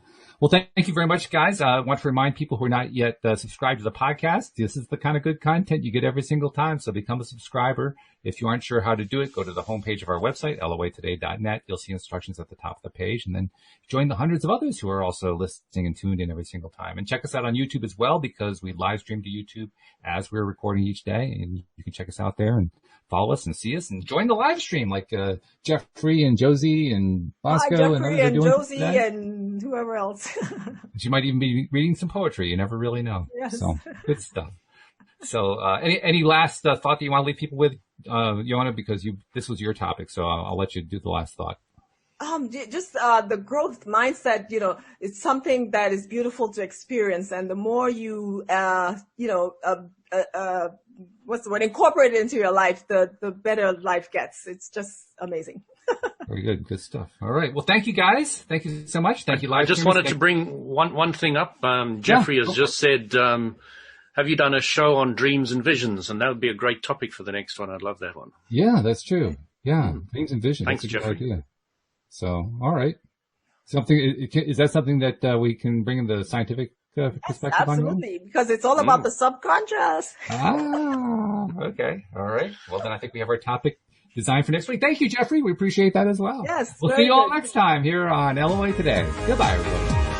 Well, thank you very much, guys. I want to remind people who are not yet subscribed to the podcast, this is the kind of good content you get every single time. So become a subscriber. If you aren't sure how to do it, go to the homepage of our website, loatoday.net. You'll see instructions at the top of the page, and then join the hundreds of others who are also listening and tuned in every single time. And check us out on YouTube as well, because we live stream to YouTube as we're recording each day, and you can check us out there and follow us and see us and join the live stream like Jeffrey and Josie and Bosco. Jeffrey and and Josie and whoever else. She might even be reading some poetry. You never really know. Yes. So good stuff. So any last thought that you want to leave people with, Yona, because this was your topic, so I'll let you do the last thought. Just the growth mindset, it's something that is beautiful to experience. And the more you, what's the word, incorporate it into your life, the better life gets. It's just amazing. Very good. Good stuff. All right. Well, thank you guys. Thank you so much. Thank you. I just wanted to bring one thing up. Jeffrey has just said, have you done a show on dreams and visions? And that would be a great topic for the next one. I'd love that one. Yeah, that's true. Yeah. Dreams and visions. Thanks, that's a Jeffrey. good idea. So, all right. Is that something that we can bring in the scientific perspective on? Absolutely, because it's all about the subconscious. Okay. All right. Well, then I think we have our topic designed for next week. Thank you, Jeffrey. We appreciate that as well. Yes. We'll see you all next time here on LOA Today. Goodbye, everyone.